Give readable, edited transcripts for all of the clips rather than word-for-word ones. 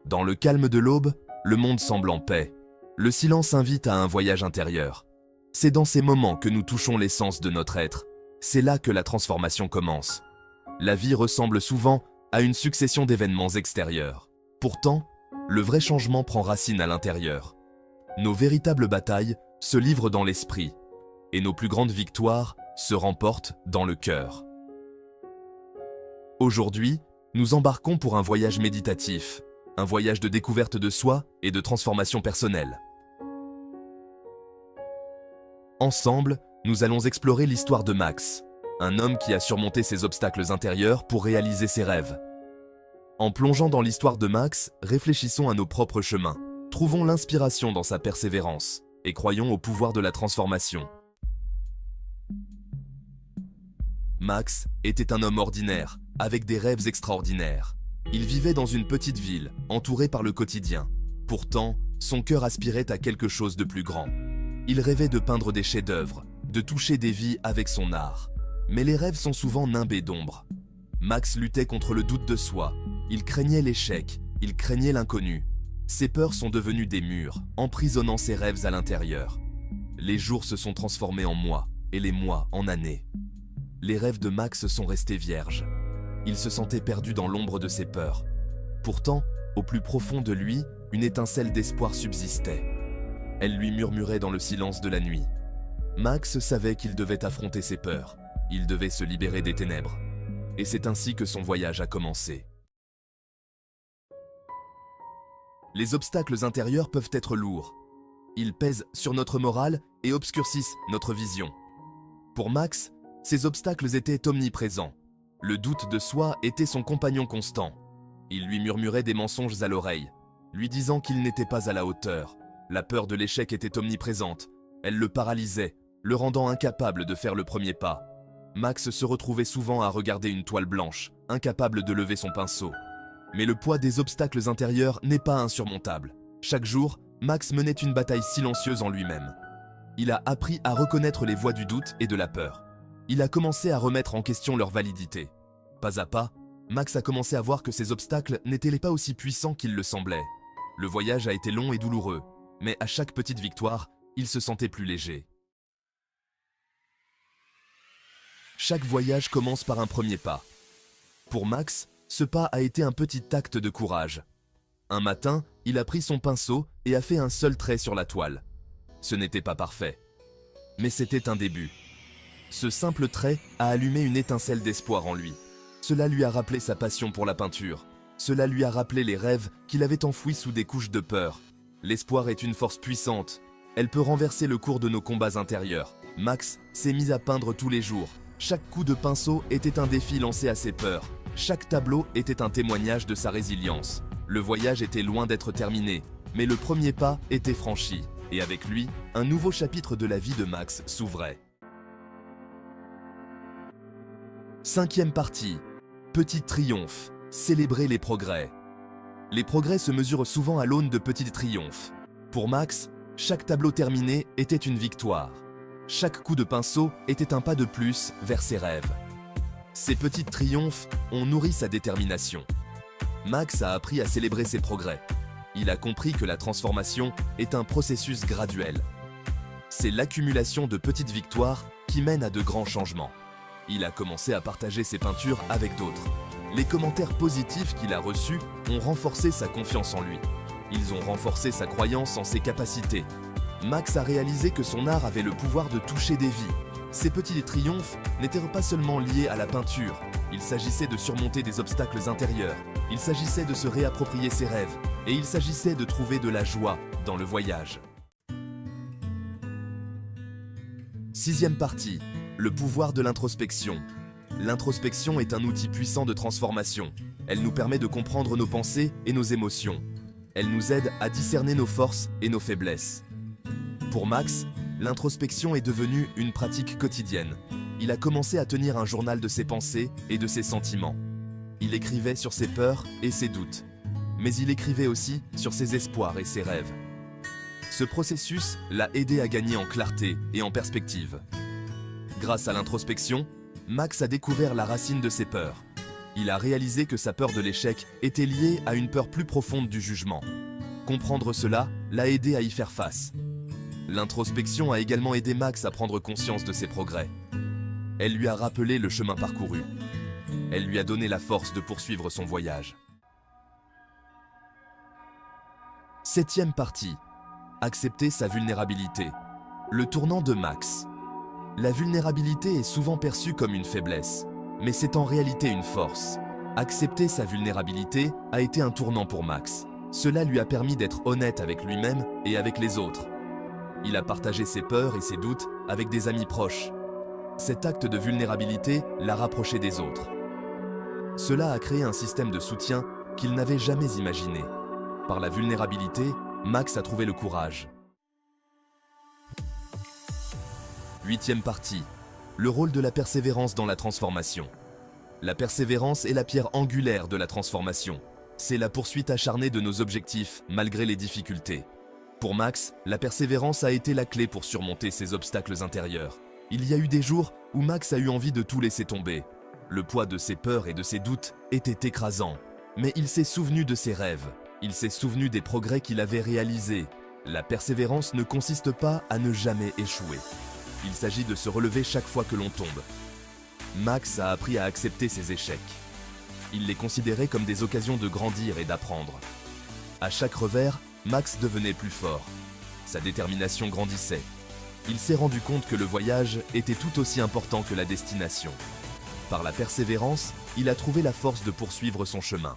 Dans le calme de l'aube, le monde semble en paix. Le silence invite à un voyage intérieur. C'est dans ces moments que nous touchons l'essence de notre être. C'est là que la transformation commence. La vie ressemble souvent à une succession d'événements extérieurs. Pourtant, le vrai changement prend racine à l'intérieur. Nos véritables batailles se livrent dans l'esprit, et nos plus grandes victoires se remportent dans le cœur. Aujourd'hui, nous embarquons pour un voyage méditatif, un voyage de découverte de soi et de transformation personnelle. Ensemble, nous allons explorer l'histoire de Max, un homme qui a surmonté ses obstacles intérieurs pour réaliser ses rêves. En plongeant dans l'histoire de Max, réfléchissons à nos propres chemins, trouvons l'inspiration dans sa persévérance et croyons au pouvoir de la transformation. Max était un homme ordinaire, avec des rêves extraordinaires. Il vivait dans une petite ville, entouré par le quotidien. Pourtant, son cœur aspirait à quelque chose de plus grand. Il rêvait de peindre des chefs-d'œuvre, de toucher des vies avec son art. Mais les rêves sont souvent nimbés d'ombre. Max luttait contre le doute de soi. Il craignait l'échec, il craignait l'inconnu. Ses peurs sont devenues des murs, emprisonnant ses rêves à l'intérieur. Les jours se sont transformés en mois, et les mois en années. Les rêves de Max sont restés vierges. Il se sentait perdu dans l'ombre de ses peurs. Pourtant, au plus profond de lui, une étincelle d'espoir subsistait. Elle lui murmurait dans le silence de la nuit. Max savait qu'il devait affronter ses peurs. Il devait se libérer des ténèbres. Et c'est ainsi que son voyage a commencé. Les obstacles intérieurs peuvent être lourds. Ils pèsent sur notre morale et obscurcissent notre vision. Pour Max, ces obstacles étaient omniprésents. Le doute de soi était son compagnon constant. Il lui murmurait des mensonges à l'oreille, lui disant qu'il n'était pas à la hauteur. La peur de l'échec était omniprésente. Elle le paralysait, le rendant incapable de faire le premier pas. Max se retrouvait souvent à regarder une toile blanche, incapable de lever son pinceau. Mais le poids des obstacles intérieurs n'est pas insurmontable. Chaque jour, Max menait une bataille silencieuse en lui-même. Il a appris à reconnaître les voix du doute et de la peur. Il a commencé à remettre en question leur validité. Pas à pas, Max a commencé à voir que ces obstacles n'étaient pas aussi puissants qu'il le semblait. Le voyage a été long et douloureux, mais à chaque petite victoire, il se sentait plus léger. Chaque voyage commence par un premier pas. Pour Max, ce pas a été un petit acte de courage. Un matin, il a pris son pinceau et a fait un seul trait sur la toile. Ce n'était pas parfait, mais c'était un début. Ce simple trait a allumé une étincelle d'espoir en lui. Cela lui a rappelé sa passion pour la peinture. Cela lui a rappelé les rêves qu'il avait enfouis sous des couches de peur. L'espoir est une force puissante. Elle peut renverser le cours de nos combats intérieurs. Max s'est mis à peindre tous les jours. Chaque coup de pinceau était un défi lancé à ses peurs. Chaque tableau était un témoignage de sa résilience. Le voyage était loin d'être terminé, mais le premier pas était franchi. Et avec lui, un nouveau chapitre de la vie de Max s'ouvrait. Cinquième partie. Petit triomphe. Célébrer les progrès. Les progrès se mesurent souvent à l'aune de petits triomphes. Pour Max, chaque tableau terminé était une victoire. Chaque coup de pinceau était un pas de plus vers ses rêves. Ces petits triomphes ont nourri sa détermination. Max a appris à célébrer ses progrès. Il a compris que la transformation est un processus graduel. C'est l'accumulation de petites victoires qui mène à de grands changements. Il a commencé à partager ses peintures avec d'autres. Les commentaires positifs qu'il a reçus ont renforcé sa confiance en lui. Ils ont renforcé sa croyance en ses capacités. Max a réalisé que son art avait le pouvoir de toucher des vies. Ces petits triomphes n'étaient pas seulement liés à la peinture. Il s'agissait de surmonter des obstacles intérieurs. Il s'agissait de se réapproprier ses rêves. Et il s'agissait de trouver de la joie dans le voyage. Sixième partie. Le pouvoir de l'introspection. L'introspection est un outil puissant de transformation. Elle nous permet de comprendre nos pensées et nos émotions. Elle nous aide à discerner nos forces et nos faiblesses. Pour Max, l'introspection est devenue une pratique quotidienne. Il a commencé à tenir un journal de ses pensées et de ses sentiments. Il écrivait sur ses peurs et ses doutes. Mais il écrivait aussi sur ses espoirs et ses rêves. Ce processus l'a aidé à gagner en clarté et en perspective. Grâce à l'introspection, Max a découvert la racine de ses peurs. Il a réalisé que sa peur de l'échec était liée à une peur plus profonde du jugement. Comprendre cela l'a aidé à y faire face. L'introspection a également aidé Max à prendre conscience de ses progrès. Elle lui a rappelé le chemin parcouru. Elle lui a donné la force de poursuivre son voyage. 7e partie. Accepter sa vulnérabilité. Le tournant de Max. La vulnérabilité est souvent perçue comme une faiblesse, mais c'est en réalité une force. Accepter sa vulnérabilité a été un tournant pour Max. Cela lui a permis d'être honnête avec lui-même et avec les autres. Il a partagé ses peurs et ses doutes avec des amis proches. Cet acte de vulnérabilité l'a rapproché des autres. Cela a créé un système de soutien qu'il n'avait jamais imaginé. Par la vulnérabilité, Max a trouvé le courage. 8e partie. Le rôle de la persévérance dans la transformation. La persévérance est la pierre angulaire de la transformation. C'est la poursuite acharnée de nos objectifs malgré les difficultés. Pour Max, la persévérance a été la clé pour surmonter ces obstacles intérieurs. Il y a eu des jours où Max a eu envie de tout laisser tomber. Le poids de ses peurs et de ses doutes était écrasant. Mais il s'est souvenu de ses rêves. Il s'est souvenu des progrès qu'il avait réalisés. La persévérance ne consiste pas à ne jamais échouer. Il s'agit de se relever chaque fois que l'on tombe. Max a appris à accepter ses échecs. Il les considérait comme des occasions de grandir et d'apprendre. À chaque revers, Max devenait plus fort. Sa détermination grandissait. Il s'est rendu compte que le voyage était tout aussi important que la destination. Par la persévérance, il a trouvé la force de poursuivre son chemin.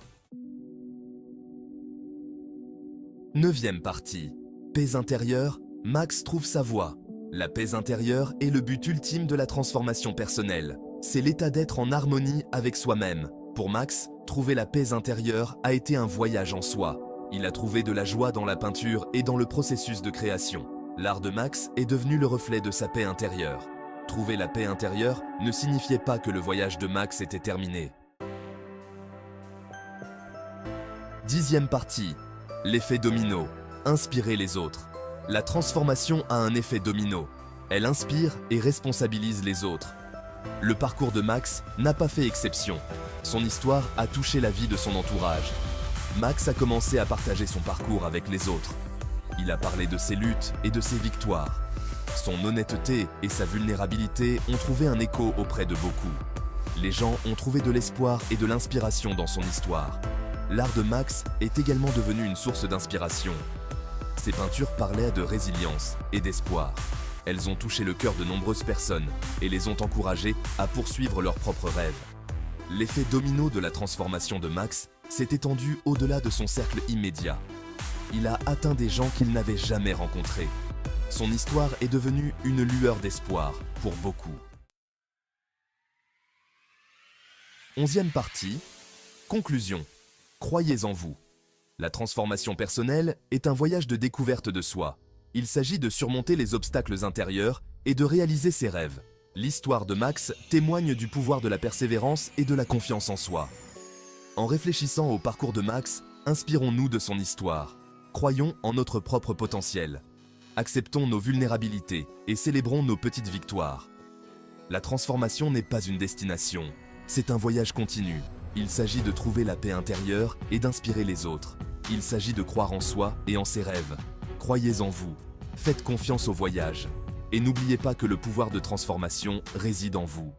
9e partie. Paix intérieure, Max trouve sa voie. La paix intérieure est le but ultime de la transformation personnelle. C'est l'état d'être en harmonie avec soi-même. Pour Max, trouver la paix intérieure a été un voyage en soi. Il a trouvé de la joie dans la peinture et dans le processus de création. L'art de Max est devenu le reflet de sa paix intérieure. Trouver la paix intérieure ne signifiait pas que le voyage de Max était terminé. 10e partie. L'effet domino. Inspirer les autres. La transformation a un effet domino. Elle inspire et responsabilise les autres. Le parcours de Max n'a pas fait exception. Son histoire a touché la vie de son entourage. Max a commencé à partager son parcours avec les autres. Il a parlé de ses luttes et de ses victoires. Son honnêteté et sa vulnérabilité ont trouvé un écho auprès de beaucoup. Les gens ont trouvé de l'espoir et de l'inspiration dans son histoire. L'art de Max est également devenu une source d'inspiration. Ses peintures parlaient de résilience et d'espoir. Elles ont touché le cœur de nombreuses personnes et les ont encouragées à poursuivre leurs propres rêves. L'effet domino de la transformation de Max s'est étendu au-delà de son cercle immédiat. Il a atteint des gens qu'il n'avait jamais rencontrés. Son histoire est devenue une lueur d'espoir pour beaucoup. 11e partie. Conclusion. Croyez en vous. La transformation personnelle est un voyage de découverte de soi. Il s'agit de surmonter les obstacles intérieurs et de réaliser ses rêves. L'histoire de Max témoigne du pouvoir de la persévérance et de la confiance en soi. En réfléchissant au parcours de Max, inspirons-nous de son histoire. Croyons en notre propre potentiel. Acceptons nos vulnérabilités et célébrons nos petites victoires. La transformation n'est pas une destination, c'est un voyage continu. Il s'agit de trouver la paix intérieure et d'inspirer les autres. Il s'agit de croire en soi et en ses rêves. Croyez en vous, faites confiance au voyage. Et n'oubliez pas que le pouvoir de transformation réside en vous.